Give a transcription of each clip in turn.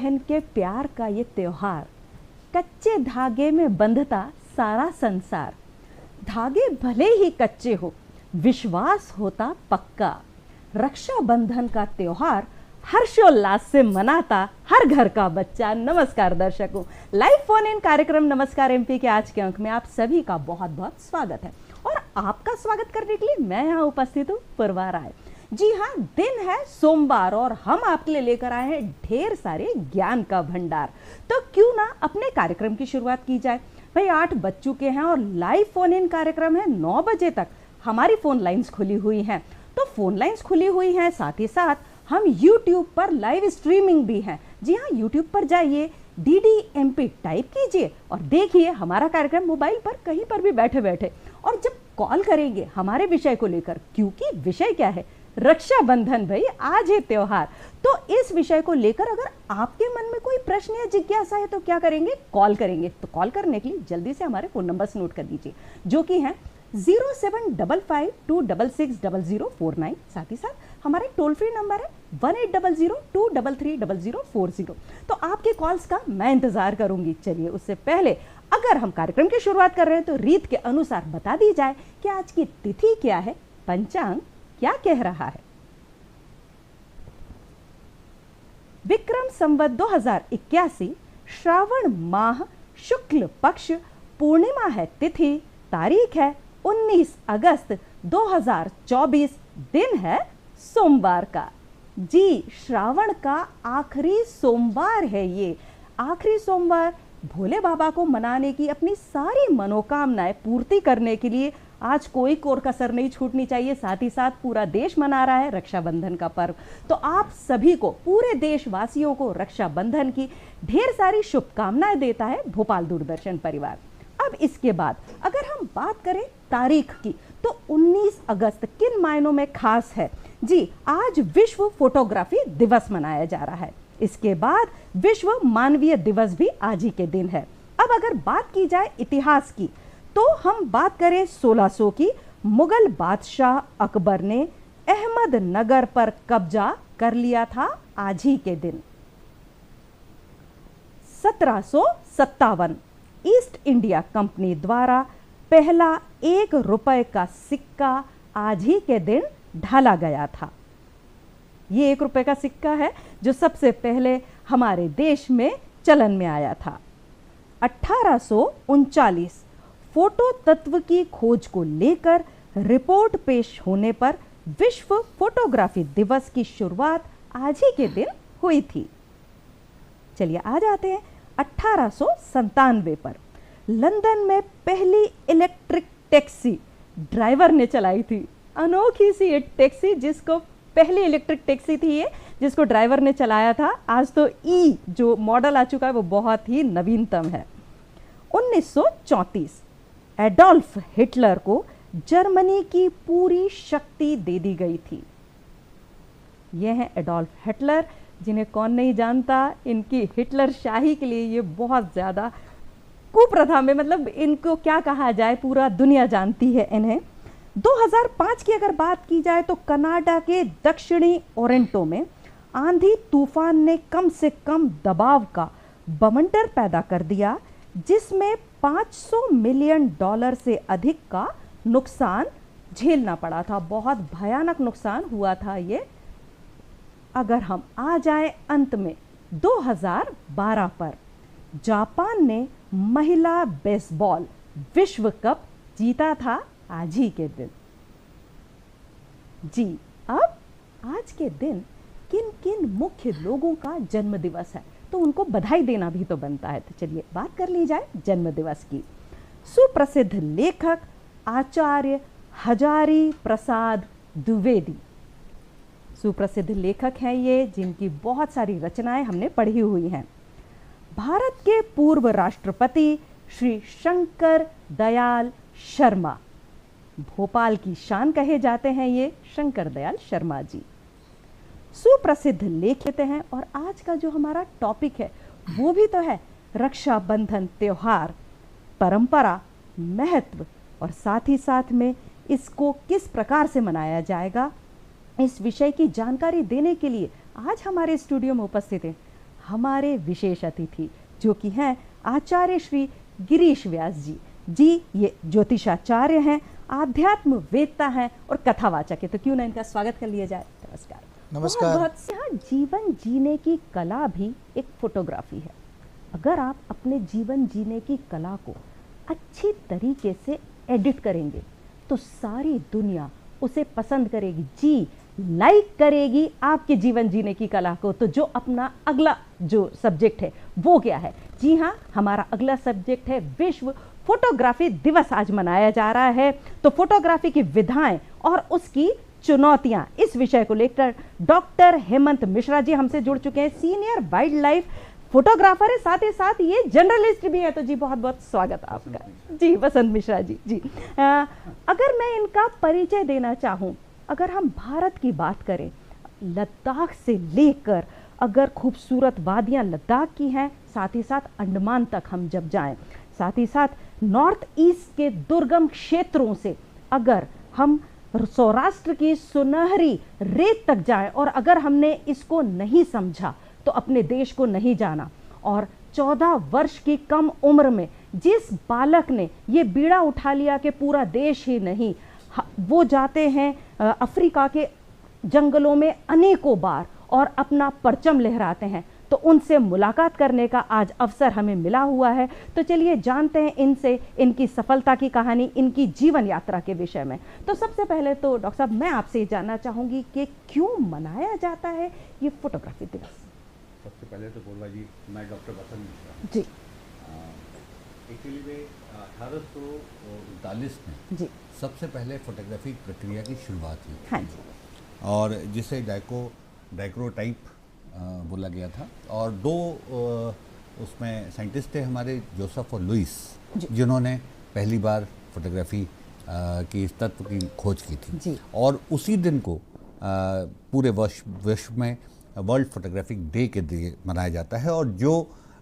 बहन के प्यार का ये त्योहार, कच्चे धागे में बंधता सारा संसार। धागे भले ही कच्चे हो, विश्वास होता पक्का। रक्षाबंधन का त्योहार हर्षोल्लास से मनाता हर घर का बच्चा। नमस्कार दर्शकों, लाइव फोन इन कार्यक्रम नमस्कार एमपी के आज के अंक में आप सभी का बहुत बहुत स्वागत है। और आपका स्वागत करने के लिए मैं यहाँ उपस्थित हूँ पूर्वा राय। जी हाँ, दिन है सोमवार और हम आपके लिए लेकर आए हैं ढेर सारे ज्ञान का भंडार। तो क्यों ना अपने कार्यक्रम की शुरुआत की जाए। भाई 8 बज चुके हैं और लाइव फोन इन कार्यक्रम है 9 बजे तक। हमारी फोन लाइंस खुली हुई हैं, तो फोन लाइंस खुली हुई हैं, साथ ही साथ हम YouTube पर लाइव स्ट्रीमिंग भी हैं। जी हाँ, YouTube पर जाइए, DDMP टाइप कीजिए और देखिए हमारा कार्यक्रम मोबाइल पर कहीं पर भी बैठे बैठे। और जब कॉल करेंगे हमारे विषय को लेकर, क्योंकि विषय क्या है, रक्षाबंधन। भाई आज है त्योहार, तो इस विषय को लेकर अगर आपके मन में कोई प्रश्न या जिज्ञासा है तो क्या करेंगे, कॉल करेंगे। तो कॉल करने के लिए जल्दी से हमारे फोन नंबर्स नोट कर दीजिए, जो कि हैं 0755266049। साथ ही साथ हमारे टोल फ्री नंबर है 1800233040। तो आपके कॉल्स का मैं इंतजार करूंगी। चलिए, उससे पहले अगर हम कार्यक्रम की शुरुआत कर रहे हैं तो रीत के अनुसार बता दी जाए कि आज की तिथि क्या है, पंचांग क्या कह रहा है। विक्रम संवत 2081 श्रावण माह शुक्ल पक्ष पूर्णिमा है, तिथि तारीख है 19 अगस्त 2024, दिन है सोमवार का। जी, श्रावण का आखिरी सोमवार है ये। आखिरी सोमवार भोले बाबा को मनाने की, अपनी सारी मनोकामनाएं पूर्ति करने के लिए आज कोई कोर कसर नहीं छूटनी चाहिए। साथ ही साथ पूरा देश मना रहा है रक्षाबंधन का पर्व। तो आप सभी को, पूरे देशवासियों को रक्षाबंधन की ढेर सारी शुभकामनाएं देता है भोपाल दूरदर्शन परिवार। अब इसके बाद अगर हम बात करें तारीख की, तो 19 अगस्त किन मायनों में खास है। जी, आज विश्व फोटोग्राफी दिवस मनाया जा रहा है। इसके बाद विश्व मानवीय दिवस भी आज ही के दिन है। अब अगर बात की जाए इतिहास की, तो हम बात करें 1600 की, मुगल बादशाह अकबर ने अहमदनगर पर कब्जा कर लिया था आज ही के दिन। 1757 ईस्ट इंडिया कंपनी द्वारा पहला 1 रुपए का सिक्का आज ही के दिन ढाला गया था। ये 1 रुपए का सिक्का है जो सबसे पहले हमारे देश में चलन में आया था। 1839 फोटो तत्व की खोज को लेकर रिपोर्ट पेश होने पर विश्व फोटोग्राफी दिवस की शुरुआत आज ही के दिन हुई थी। चलिए आ जाते हैं 1897 पर। लंदन में पहली इलेक्ट्रिक टैक्सी ड्राइवर ने चलाई थी। अनोखी सी एक टैक्सी, जिसको पहली इलेक्ट्रिक टैक्सी थी ये, जिसको ड्राइवर ने चलाया था। आज तो जो मॉडल आ चुका है वो बहुत ही नवीनतम है। 1934 एडोल्फ हिटलर को जर्मनी की पूरी शक्ति दे दी गई थी। ये हैं एडोल्फ हिटलर, जिन्हें कौन नहीं जानता। इनकी हिटलर शाही के लिए ये बहुत ज़्यादा कुप्रथा में, मतलब इनको क्या कहा जाए, पूरा दुनिया जानती है इन्हें। 2005 की अगर बात की जाए तो कनाडा के दक्षिणी ओरेंटो में आंधी तूफान ने कम से कम दबाव का बवंडर पैदा कर दिया, जिसमें $500 मिलियन से अधिक का नुकसान झेलना पड़ा था। बहुत भयानक नुकसान हुआ था ये। अगर हम आ जाए अंत में 2012 पर, जापान ने महिला बेसबॉल विश्व कप जीता था आज ही के दिन। जी, अब आज के दिन किन किन मुख्य लोगों का जन्म दिवस है, तो उनको बधाई देना भी तो बनता है। तो चलिए बात कर ली जाए जन्म दिवस की। सुप्रसिद्ध लेखक आचार्य हजारी प्रसाद द्विवेदी सुप्रसिद्ध लेखक हैं ये, जिनकी बहुत सारी रचनाएं हमने पढ़ी हुई हैं। भारत के पूर्व राष्ट्रपति श्री शंकर दयाल शर्मा, भोपाल की शान कहे जाते हैं ये शंकर दयाल शर्मा जी, सुप्रसिद्ध लेखक हैं। और आज का जो हमारा टॉपिक है वो भी तो है रक्षाबंधन त्योहार, परंपरा, महत्व और साथ ही साथ में इसको किस प्रकार से मनाया जाएगा। इस विषय की जानकारी देने के लिए आज हमारे स्टूडियो में उपस्थित हैं हमारे विशेष अतिथि जो कि हैं आचार्य श्री गिरीश व्यास जी। जी ये ज्योतिषाचार्य हैं, आध्यात्म वेदता हैं और कथावाचक है, तो क्यों ना इनका स्वागत कर लिया जाए। नमस्कार। नमस्कार। बहुत जीवन जीने की कला भी एक फोटोग्राफी है। अगर आप अपने जीवन जीने की कला को अच्छी तरीके से एडिट करेंगे तो सारी दुनिया उसे पसंद करेगी, जी लाइक करेगी आपके जीवन जीने की कला को। तो जो अपना अगला जो सब्जेक्ट है वो क्या है? जी हाँ, हमारा अगला सब्जेक्ट है विश्व फोटोग्राफी दिवस। आज मनाया जा रहा है, तो फोटोग्राफी की विधाएं और उसकी चुनौतियां, इस विषय को लेकर डॉक्टर हेमंत मिश्रा जी हमसे जुड़ चुके हैं। सीनियर वाइल्ड लाइफ फोटोग्राफर है, साथ ही साथ ये जर्नलिस्ट भी है। तो जी बहुत बहुत स्वागत आपका। जी वसंत मिश्रा जी। जी अगर मैं इनका परिचय देना चाहूं, अगर हम भारत की बात करें, लद्दाख से लेकर अगर खूबसूरत वादियां लद्दाख की हैं, साथ ही साथ अंडमान तक हम जब जाएं, साथ ही साथ नॉर्थ ईस्ट के दुर्गम क्षेत्रों से अगर हम सौराष्ट्र की सुनहरी रेत तक जाएं, और अगर हमने इसको नहीं समझा तो अपने देश को नहीं जाना। और 14 वर्ष की कम उम्र में जिस बालक ने ये बीड़ा उठा लिया कि पूरा देश ही नहीं, वो जाते हैं अफ्रीका के जंगलों में अनेकों बार और अपना परचम लहराते हैं, तो उनसे मुलाकात करने का आज अवसर हमें मिला हुआ है। तो चलिए जानते हैं इनसे इनकी सफलता की कहानी, इनकी जीवन यात्रा के विषय में। तो सबसे पहले तो डॉक्टर साहब मैं आपसे ये जानना चाहूँगी कि क्यों मनाया जाता है ये फोटोग्राफी दिवस? सबसे पहले तो पूर्वा जी, मैं डॉक्टर वसंत मिश्रा जी। एक्चुअली में 1839 में जी सबसे पहले फोटोग्राफी प्रक्रिया की शुरुआत हुई। हाँ जी। और जिसे डाइक्रोटाइप बोला गया था। और दो उसमें साइंटिस्ट थे हमारे, जोसेफ और लुइस, जिन्होंने पहली बार फोटोग्राफी की इस तत्व की खोज की थी जी। और उसी दिन को पूरे विश्व में वर्ल्ड फोटोग्राफिक डे के लिए मनाया जाता है, और जो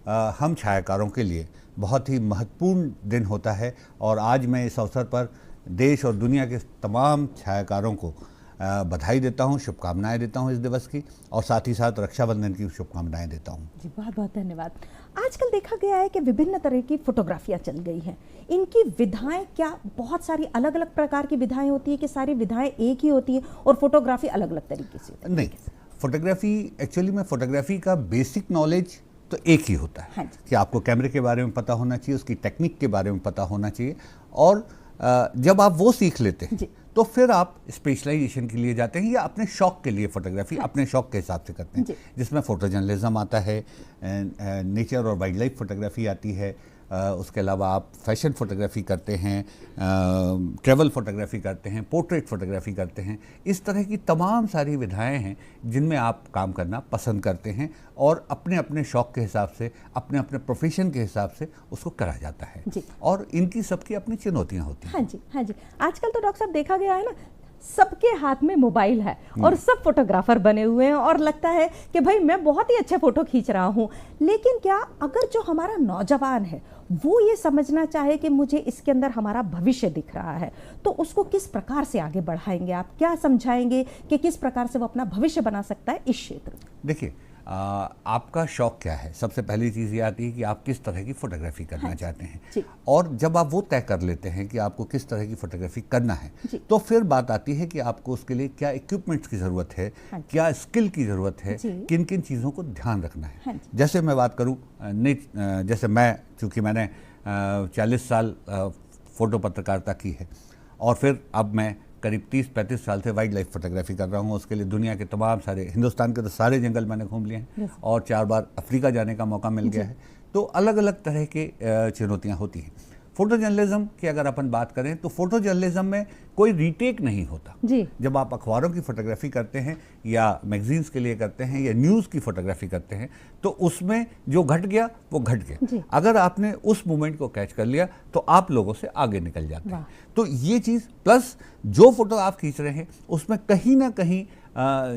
हम छायाकारों के लिए बहुत ही महत्वपूर्ण दिन होता है। और आज मैं इस अवसर पर देश और दुनिया के तमाम छायाकारों को बधाई देता हूं, शुभकामनाएं देता हूं इस दिवस की, और साथ ही साथ रक्षाबंधन की शुभकामनाएं देता हूं। जी बहुत बहुत धन्यवाद। आजकल देखा गया है कि विभिन्न तरह की फोटोग्राफियां चल गई हैं, इनकी विधाएं क्या बहुत सारी अलग अलग प्रकार की विधाएं होती है कि सारी विधाएं एक ही होती है और फोटोग्राफी अलग अलग तरीके से होती है? नहीं, फोटोग्राफी एक्चुअली में फोटोग्राफी का बेसिक नॉलेज तो एक ही होता है। हाँ कि आपको कैमरे के बारे में पता होना चाहिए, उसकी टेक्निक के बारे में पता होना चाहिए, और जब आप वो सीख लेते हैं तो फिर आप स्पेशलाइजेशन के लिए जाते हैं या अपने शौक के लिए फोटोग्राफी अपने शौक के हिसाब से करते हैं, जिसमें फोटो जर्नलिज्म आता है, नेचर और वाइल्ड लाइफ फोटोग्राफी आती है, उसके अलावा आप फैशन फोटोग्राफी करते हैं, ट्रैवल फोटोग्राफी करते हैं, पोर्ट्रेट फोटोग्राफी करते हैं। इस तरह की तमाम सारी विधाएं हैं जिनमें आप काम करना पसंद करते हैं, और अपने अपने शौक के हिसाब से, अपने अपने प्रोफेशन के हिसाब से उसको करा जाता है जी। और इनकी सबकी अपनी चुनौतियां होती हैं। हाँ जी, हाँ जी। आजकल तो डॉक्टर साहब देखा गया है ना, सबके हाथ में मोबाइल है और सब फोटोग्राफर बने हुए हैं, और लगता है कि भाई मैं बहुत ही अच्छे फोटो खींच रहा हूं। लेकिन क्या अगर जो हमारा नौजवान है वो ये समझना चाहे कि मुझे इसके अंदर हमारा भविष्य दिख रहा है, तो उसको किस प्रकार से आगे बढ़ाएंगे आप? क्या समझाएंगे कि किस प्रकार से वो अपना भविष्य बना सकता है इस क्षेत्र में? देखिए, आपका शौक क्या है? सबसे पहली चीज़ ये आती है कि आप किस तरह की फोटोग्राफी करना चाहते हैं, और जब आप वो तय कर लेते हैं कि आपको किस तरह की फोटोग्राफी करना है, तो फिर बात आती है कि आपको उसके लिए क्या इक्विपमेंट्स की ज़रूरत है, क्या स्किल की ज़रूरत है, किन किन चीज़ों को ध्यान रखना है। जैसे मैं बात करूँ, जैसे मैं, चूँकि मैंने 40 साल फ़ोटो पत्रकारिता की है, और फिर अब मैं करीब 30-35 साल से वाइल्ड लाइफ फोटोग्राफी कर रहा हूँ। उसके लिए दुनिया के तमाम सारे, हिंदुस्तान के तो सारे जंगल मैंने घूम लिए हैं, और 4 बार अफ्रीका जाने का मौका मिल गया है। तो अलग अलग तरह के चुनौतियाँ होती हैं। फोटो जर्नलिज्म की अगर अपन बात करें तो फोटो जर्नलिज्म में कोई रीटेक नहीं होता जी। जब आप अखबारों की फोटोग्राफी करते हैं या मैगजीन्स के लिए करते हैं या न्यूज़ की फोटोग्राफी करते हैं, तो उसमें जो घट गया वो घट गया। अगर आपने उस मोमेंट को कैच कर लिया तो आप लोगों से आगे निकल जाते हैं। तो ये चीज़, प्लस जो फोटो आप खींच रहे हैं उसमें कहीं ना कहीं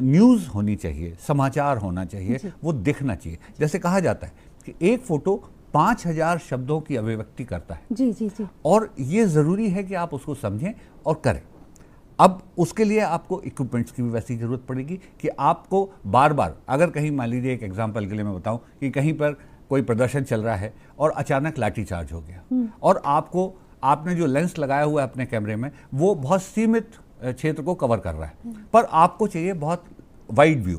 न्यूज़ होनी चाहिए, समाचार होना चाहिए, वो दिखना चाहिए। जैसे कहा जाता है कि एक फ़ोटो 5000 शब्दों की अभिव्यक्ति करता है। जी जी जी। और ये ज़रूरी है कि आप उसको समझें और करें। अब उसके लिए आपको इक्विपमेंट्स की भी वैसी ज़रूरत पड़ेगी कि आपको बार बार, अगर कहीं मान लीजिए एक एग्जांपल के लिए मैं बताऊं कि कहीं पर कोई प्रदर्शन चल रहा है और अचानक लाठी चार्ज हो गया और आपने जो लेंस लगाया हुआ है अपने कैमरे में वो बहुत सीमित क्षेत्र को कवर कर रहा है, पर आपको चाहिए बहुत वाइड व्यू।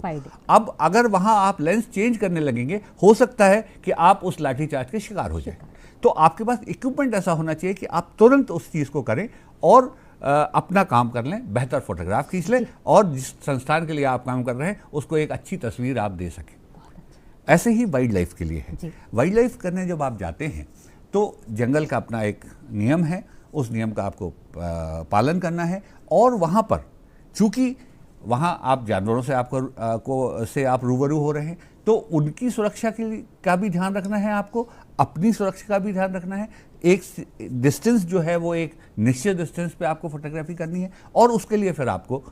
अब अगर वहां आप लेंस चेंज करने लगेंगे, हो सकता है कि आप उस लाठी चार्ज के शिकार हो जाए। तो आपके पास इक्विपमेंट ऐसा होना चाहिए कि आप तुरंत उस चीज़ को करें और अपना काम कर लें, बेहतर फोटोग्राफ खींच लें और जिस संस्थान के लिए आप काम कर रहे हैं उसको एक अच्छी तस्वीर आप दे सकें। ऐसे ही वाइल्ड लाइफ के लिए है। वाइल्ड लाइफ करने जब आप जाते हैं तो जंगल का अपना एक नियम है, उस नियम का आपको पालन करना है और वहाँ पर चूँकि वहाँ आप जानवरों से आप रूबरू हो रहे हैं तो उनकी सुरक्षा का भी ध्यान रखना है, आपको अपनी सुरक्षा का भी ध्यान रखना है। एक डिस्टेंस जो है वो एक निश्चित डिस्टेंस पे आपको फोटोग्राफी करनी है और उसके लिए फिर आपको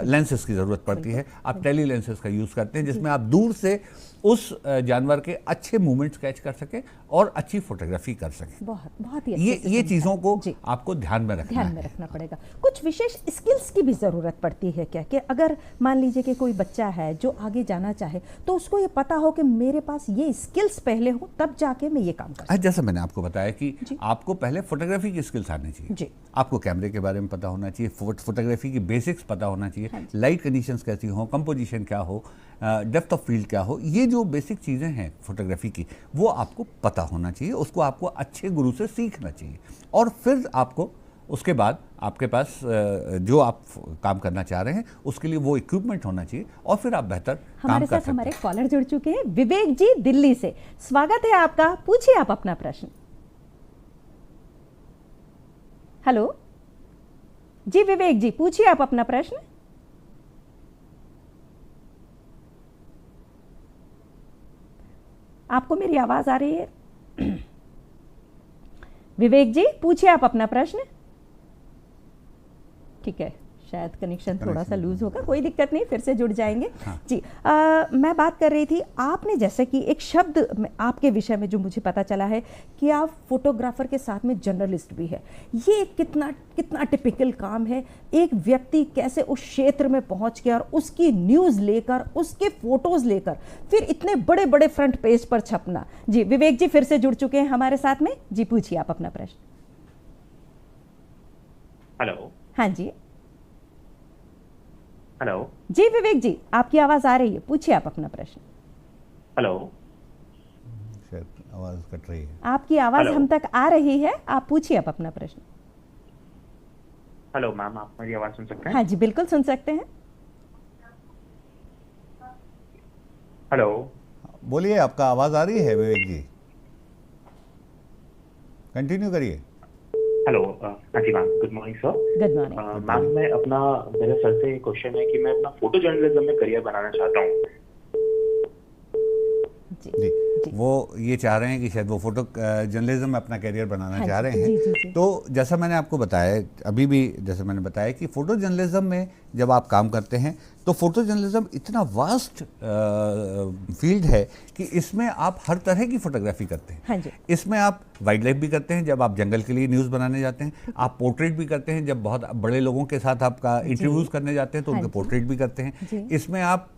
लेंसेज की ज़रूरत पड़ती है। आप टेली लेंसेज का यूज़ करते हैं जिसमें आप दूर से उस जानवर के अच्छे मूवमेंट्स कैच कर सकें और अच्छी फोटोग्राफी कर सकें। बहुत ही ये चीज़ों को आपको ध्यान में रखना पड़ेगा। कुछ विशेष स्किल्स की भी ज़रूरत पड़ती है क्या, कि अगर मान लीजिए कि कोई बच्चा है जो आगे जाना चाहे तो उसको ये पता हो कि मेरे पास ये स्किल्स पहले हो तब जाके मैं ये काम कर सकता हूं। जैसा मैंने आपको बताया कि आपको पहले फोटोग्राफी की स्किल्स आनी चाहिए, आपको कैमरे के बारे में पता होना चाहिए, फोटोग्राफी की बेसिक्स पता होना चाहिए, लाइट कंडीशंस कैसी हो, कंपोजिशन क्या हो, डेप्थ ऑफ फील्ड क्या हो, ये जो बेसिक चीज़ें हैं फोटोग्राफी की वो आपको पता होना चाहिए, उसको आपको अच्छे गुरु से सीखना चाहिए और फिर आपको उसके बाद आपके पास जो आप काम करना चाह रहे हैं उसके लिए वो इक्विपमेंट होना चाहिए और फिर आप बेहतर काम कर सकते हैं। हमारे कॉलर जुड़ चुके हैं, विवेक जी दिल्ली से, स्वागत है आपका, पूछिए आप अपना प्रश्न। हेलो जी विवेक जी, पूछिए आप अपना प्रश्न। आपको मेरी आवाज आ रही है? विवेक जी पूछिए आप अपना प्रश्न। ठीक है, शायद कनेक्शन थोड़ा सा लूज होगा, कोई दिक्कत नहीं, फिर से जुड़ जाएंगे। हाँ। जी मैं बात कर रही थी, आपने जैसे कि एक शब्द आपके विषय में जो मुझे पता चला है कि आप फोटोग्राफर के साथ में जर्नलिस्ट भी है। ये कितना टिपिकल काम है, एक व्यक्ति कैसे उस क्षेत्र में पहुंच के और उसकी न्यूज़ लेकर, उसके फोटोज लेकर फिर इतने बड़े बड़े फ्रंट पेज पर छपना। जी विवेक जी फिर से जुड़ चुके हैं हमारे साथ में। जी पूछिए आप अपना प्रश्न। हेलो। हाँ जी। हेलो जी विवेक जी, आपकी आवाज आ रही है, पूछिए आप अपना प्रश्न। हेलो, शायद आवाज कट रही है। आपकी आवाज हम तक आ रही है, आप पूछिए आप अपना प्रश्न। हेलो मैम, आप मेरी आवाज सुन सकते हैं? हाँ जी बिल्कुल सुन सकते हैं। हेलो बोलिए, आपका आवाज आ रही है विवेक जी, कंटिन्यू करिए। हेलो। हाँ जी ma'am, good morning sir. Good morning ma'am, मेरे सर से क्वेश्चन है कि मैं अपना फोटो जर्नलिज्म में करियर बनाना चाहता हूँ। जी, वो ये चाह रहे हैं कि शायद वो फोटो जर्नलिज्म में अपना करियर बनाना चाह रहे हैं। तो जैसा मैंने आपको बताया, अभी भी जैसा मैंने बताया कि फोटो जर्नलिज्म में जब आप काम करते हैं तो फोटो जर्नलिज्म इतना वास्ट फील्ड है कि इसमें आप हर तरह की फोटोग्राफी करते हैं। हाँ जी। इसमें आप वाइल्ड लाइफ भी करते हैं जब आप जंगल के लिए न्यूज़ बनाने जाते हैं, आप पोर्ट्रेट भी करते हैं जब बहुत बड़े लोगों के साथ आपका इंटरव्यूज़ करने जाते हैं तो उनके पोर्ट्रेट भी करते हैं। इसमें आप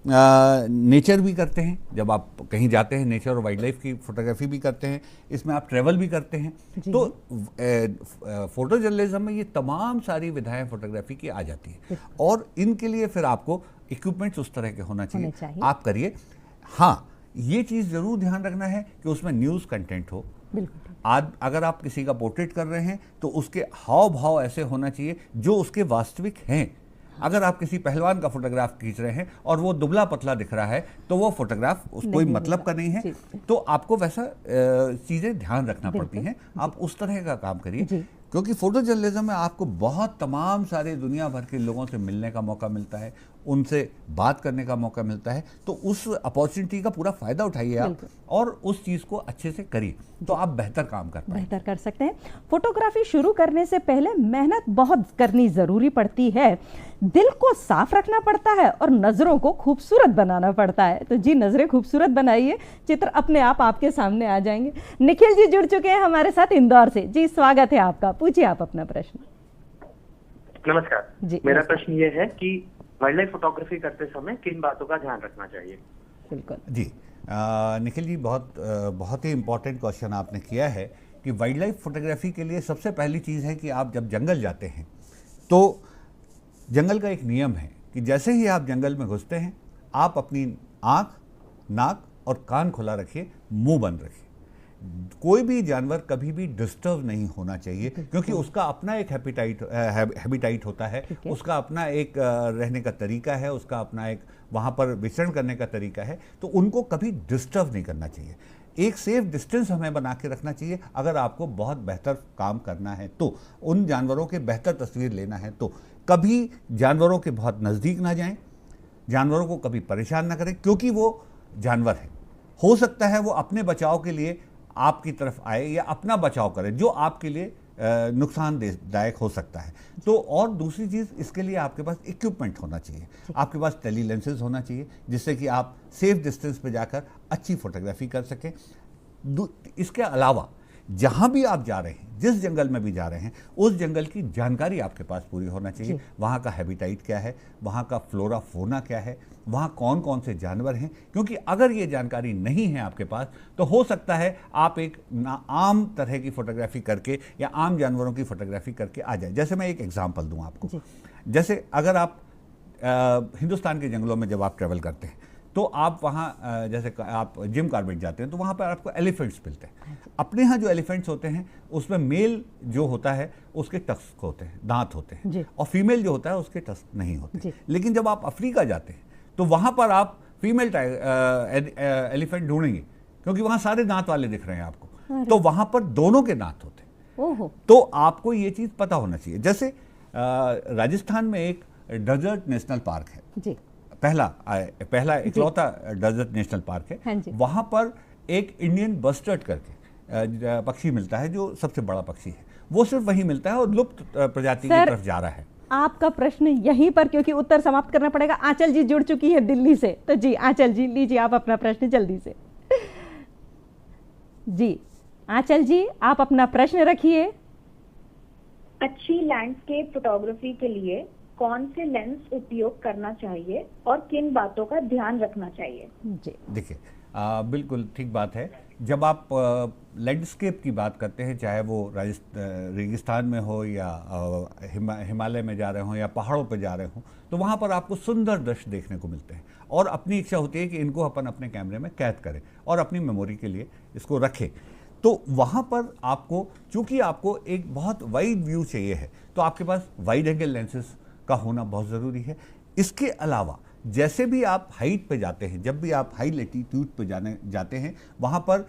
नेचर भी करते हैं, जब आप कहीं जाते हैं नेचर और वाइल्ड लाइफ की फोटोग्राफी भी करते हैं। इसमें आप ट्रैवल भी करते हैं। तो फोटो जर्नलिज्म में ये तमाम सारी विधाएं फोटोग्राफी की आ जाती है और इनके लिए फिर आपको इक्विपमेंट्स उस तरह के होना चाहिए। आप करिए। हाँ, ये चीज़ ज़रूर ध्यान रखना है कि उसमें न्यूज़ कंटेंट हो। आज अगर आप किसी का पोर्ट्रेट कर रहे हैं तो उसके हाव भाव ऐसे होना चाहिए जो उसके वास्तविक हैं। अगर आप किसी पहलवान का फोटोग्राफ खींच रहे हैं और वो दुबला पतला दिख रहा है तो वो फोटोग्राफ कोई मतलब का नहीं है। तो आपको वैसा चीज़ें ध्यान रखना पड़ती हैं। आप उस तरह का काम करिए क्योंकि फोटो जर्नलिज्म में आपको बहुत तमाम सारे दुनिया भर के लोगों से मिलने का मौका मिलता है, उनसे बात करने का मौका मिलता है। तो उस अपॉर्चुनिटी का पूरा फायदा उठाइए आप और उस चीज़ को अच्छे से करिए तो आप बेहतर काम बेहतर कर सकते हैं। फोटोग्राफी शुरू करने से पहले मेहनत बहुत करनी ज़रूरी पड़ती है, दिल को साफ रखना पड़ता है और नज़रों को खूबसूरत बनाना पड़ता है। तो जी नज़रें खूबसूरत बनाइए, चित्र अपने आप आपके सामने आ जाएंगे। निखिल जी जुड़ चुके हैं हमारे साथ इंदौर से। जी स्वागत है आपका, पूछिए आप अपना प्रश्न। नमस्कार। मेरा प्रश्न ये है कि वाइल्ड लाइफ फोटोग्राफी करते समय किन बातों का ध्यान रखना चाहिए? बिल्कुल जी, निखिल जी, बहुत ही इम्पोर्टेंट क्वेश्चन आपने किया है कि वाइल्ड लाइफ फोटोग्राफी के लिए सबसे पहली चीज़ है कि आप जब जंगल जाते हैं तो जंगल का एक नियम है कि जैसे ही आप जंगल में घुसते हैं आप अपनी आँख, नाक और कान खुला रखिए, मुंह बंद रखिए। कोई भी जानवर कभी भी डिस्टर्ब नहीं होना चाहिए, क्योंकि उसका अपना एक हैबिटाइट होता है, उसका अपना एक रहने का तरीका है, उसका अपना एक वहाँ पर विचरण करने का तरीका है, तो उनको कभी डिस्टर्ब नहीं करना चाहिए। एक सेफ डिस्टेंस हमें बना के रखना चाहिए। अगर आपको बहुत बेहतर काम करना है तो, उन जानवरों के बेहतर तस्वीर लेना है तो कभी जानवरों के बहुत नज़दीक ना जाएं, जानवरों को कभी परेशान ना करें, क्योंकि वो जानवर है। हो सकता है वो अपने बचाव के लिए आपकी तरफ आए या अपना बचाव करे, जो आपके लिए नुकसानदायक हो सकता है। तो और दूसरी चीज़, इसके लिए आपके पास इक्विपमेंट होना चाहिए। आपके पास टेली लेंसेज होना चाहिए जिससे कि आप सेफ डिस्टेंस पे जाकर अच्छी फोटोग्राफी कर सकें। इसके अलावा जहाँ भी आप जा रहे हैं, जिस जंगल में भी जा रहे हैं, उस जंगल की जानकारी आपके पास पूरी होना चाहिए। वहाँ का हैबिटाइट क्या है, वहाँ का फ्लोरा फोना क्या है, वहाँ कौन कौन से जानवर हैं, क्योंकि अगर ये जानकारी नहीं है आपके पास तो हो सकता है आप एक आम तरह की फोटोग्राफी करके या आम जानवरों की फोटोग्राफी करके आ जाए। जैसे मैं एक एग्जांपल दूं आपको, जैसे अगर आप हिंदुस्तान के जंगलों में जब आप ट्रैवल करते हैं तो आप वहाँ जैसे आप जिम कॉर्बेट जाते हैं तो वहाँ पर आपको एलिफेंट्स मिलते हैं। अपने यहाँ जो एलिफेंट्स होते हैं उसमें मेल जो होता है उसके टस्क होते हैं, दांत होते हैं, और फीमेल जो होता है उसके टस्क नहीं होते। लेकिन जब आप अफ्रीका जाते हैं तो वहाँ पर आप फीमेल एलिफेंट ढूंढेंगे, क्योंकि वहाँ सारे दांत वाले दिख रहे हैं आपको, तो वहाँ पर दोनों के दांत होते हैं। तो आपको ये चीज़ पता होना चाहिए। जैसे राजस्थान में एक डेजर्ट नेशनल पार्क है जी, पहला इकलौता डेजर्ट नेशनल पार्क है। वहाँ पर एक इंडियन बस्टर्ड करके पक्षी मिलता है जो सबसे बड़ा पक्षी है, वो सिर्फ वहीं मिलता है और लुप्त प्रजाति की तरफ जा रहा है। आपका प्रश्न यहीं पर, क्योंकि उत्तर समाप्त करना पड़ेगा। आंचल जी जुड़ चुकी है दिल्ली से, तो जी आंचल जी लीजिए आप अपना प्रश्न जल्दी से। जी आंचल जी आप अपना प्रश्न रखिए। अच्छी लैंडस्केप फोटोग्राफी के लिए कौन से लेंस उपयोग करना चाहिए और किन बातों का ध्यान रखना चाहिए? जी देखिए, बिल्कुल ठीक बात है। जब आप लैंडस्केप की बात करते हैं, चाहे वो रेगिस्तान में हो या हिमालय में जा रहे हो या पहाड़ों पर जा रहे हो, तो वहाँ पर आपको सुंदर दृश्य देखने को मिलते हैं और अपनी इच्छा होती है कि इनको अपन अपने कैमरे में कैद करें और अपनी मेमोरी के लिए इसको रखें। तो वहाँ पर आपको, चूँकि आपको एक बहुत वाइड व्यू चाहिए है, तो आपके पास वाइड एंगल लेंसेज का होना बहुत ज़रूरी है। इसके अलावा जैसे भी आप हाइट पे जाते हैं, जब भी आप हाई लेटीट्यूड पे जाते हैं, वहाँ पर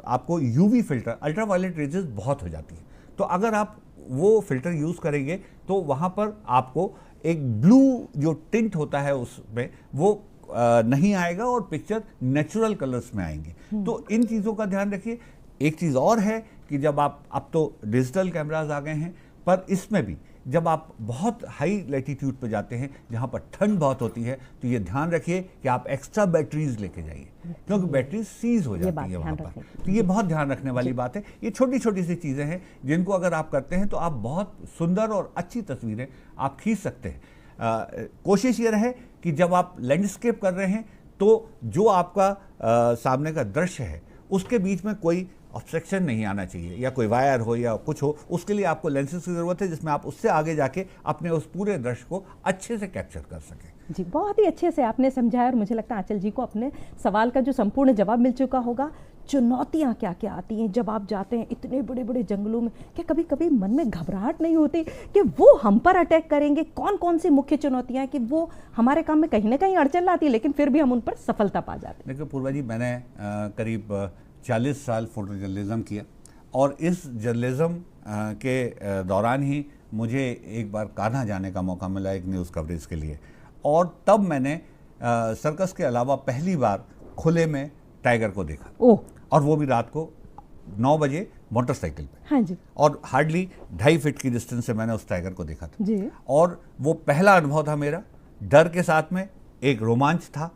आपको यूवी फिल्टर, अल्ट्रावायलेट रेजेस बहुत हो जाती है। तो अगर आप वो फिल्टर यूज़ करेंगे तो वहाँ पर आपको एक ब्लू जो टिंट होता है उसमें वो नहीं आएगा और पिक्चर नेचुरल कलर्स में आएंगे। तो इन चीज़ों का ध्यान रखिए। एक चीज़ और है कि जब आप, अब तो डिजिटल कैमराज आ गए हैं, पर इसमें भी जब आप बहुत हाई लैटिट्यूड पर जाते हैं जहाँ पर ठंड बहुत होती है, तो ये ध्यान रखिए कि आप एक्स्ट्रा बैटरीज लेके जाइए, क्योंकि बैटरी सीज हो जाती है वहाँ पर। तो ये बहुत ध्यान रखने वाली बात है। ये छोटी छोटी सी चीज़ें हैं जिनको अगर आप करते हैं तो आप बहुत सुंदर और अच्छी तस्वीरें आप खींच सकते हैं। कोशिश ये रहे कि जब आप लैंडस्केप कर रहे हैं तो जो आपका सामने का दृश्य है उसके बीच में कोई ऑब्स्ट्रक्शन नहीं आना चाहिए, या कोई वायर हो या कुछ हो। उसके लिए आपको लेंसेज की ज़रूरत है जिसमें आप उससे आगे जाके अपने उस पूरे दृश्य को अच्छे से कैप्चर कर सकें। जी बहुत ही अच्छे से आपने समझाया और मुझे लगता है आंचल जी को अपने सवाल का जो संपूर्ण जवाब मिल चुका होगा। चुनौतियाँ क्या क्या आती हैं जब आप जाते हैं इतने बड़े बड़े जंगलों में? क्या कभी कभी मन में घबराहट नहीं होती कि वो हम पर अटैक करेंगे? कौन कौन सी मुख्य चुनौतियाँ हैं कि वो हमारे काम में कहीं ना कहीं अड़चन लाती है, लेकिन फिर भी हम उन पर सफलता पा जाते हैं? देखिए पूर्वा जी, मैंने करीब 40 साल फोटो जर्नलिज्म किया, और इस जर्नलिज्म के दौरान ही मुझे एक बार कान्हा जाने का मौका मिला एक न्यूज़ कवरेज के लिए, और तब मैंने सर्कस के अलावा पहली बार खुले में टाइगर को देखा। और वो भी रात को 9 बजे मोटरसाइकिल पे। हाँ जी। और हार्डली 2.5 फीट की डिस्टेंस से मैंने उस टाइगर को देखा था जी। और वो पहला अनुभव था मेरा, डर के साथ में एक रोमांच था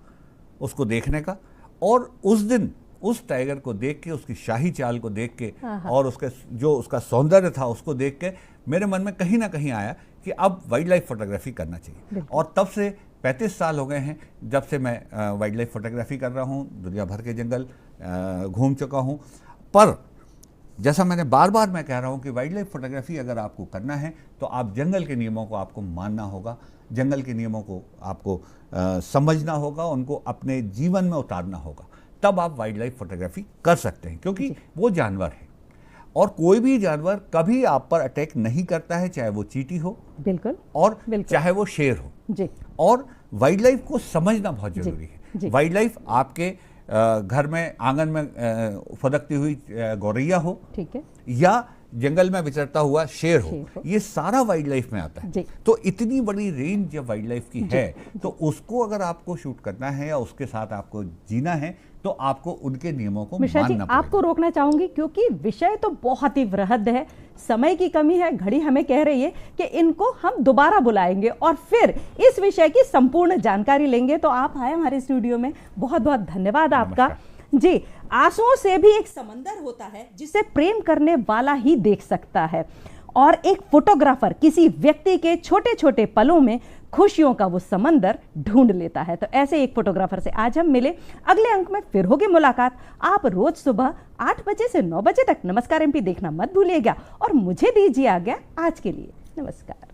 उसको देखने का। और उस दिन उस टाइगर को देख के, उसकी शाही चाल को देख के और उसके जो उसका सौंदर्य था उसको देख के मेरे मन में कहीं ना कहीं आया कि अब वाइल्ड लाइफ फोटोग्राफी करना चाहिए। और तब से 35 साल हो गए हैं जब से मैं वाइल्ड लाइफ फोटोग्राफी कर रहा हूँ, दुनिया भर के जंगल घूम चुका हूँ। पर जैसा मैंने बार बार मैं कह रहा हूँ कि वाइल्ड लाइफ फोटोग्राफी अगर आपको करना है तो आप जंगल के नियमों को आपको मानना होगा, जंगल के नियमों को आपको समझना होगा, उनको अपने जीवन में उतारना होगा, तब आप वाइल्ड लाइफ फोटोग्राफी कर सकते हैं। क्योंकि वो जानवर है और कोई भी जानवर कभी आप पर अटैक नहीं करता है, चाहे वो चींटी हो बिल्कुल और चाहे वो शेर हो जी। और वाइल्ड लाइफ को समझना बहुत जरूरी है। वाइल्ड लाइफ आपके घर में आंगन में फदकती हुई गौरैया हो, ठीक है, या जंगल में विचरता हुआ शेर हो, ये सारा वाइल्ड लाइफ में आता है। तो इतनी बड़ी रेंज जब वाइल्ड लाइफ की है तो उसको अगर आपको शूट करना है या उसके साथ आपको जीना है तो आपको उनके नियमों को मानना पड़ेगा। आपको रोकना चाहूंगी क्योंकि विषय तो बहुत ही वृहद है, समय की कमी है, घड़ी हमें कह रही है कि इनको हम दोबारा बुलाएंगे और फिर इस विषय की संपूर्ण जानकारी लेंगे। तो आप आए हमारे स्टूडियो में, बहुत बहुत धन्यवाद आपका जी। आंसुओं से भी एक समंदर होता है जिसे प्रेम करने वाला ही देख सकता है, और एक फोटोग्राफर किसी व्यक्ति के छोटे छोटे पलों में खुशियों का वो समंदर ढूंढ लेता है। तो ऐसे एक फोटोग्राफर से आज हम मिले। अगले अंक में फिर होगी मुलाकात। आप रोज सुबह 8 बजे से 9 बजे तक नमस्कार एमपी देखना मत भूलिएगा और मुझे दीजिए आज्ञा आज के लिए। नमस्कार।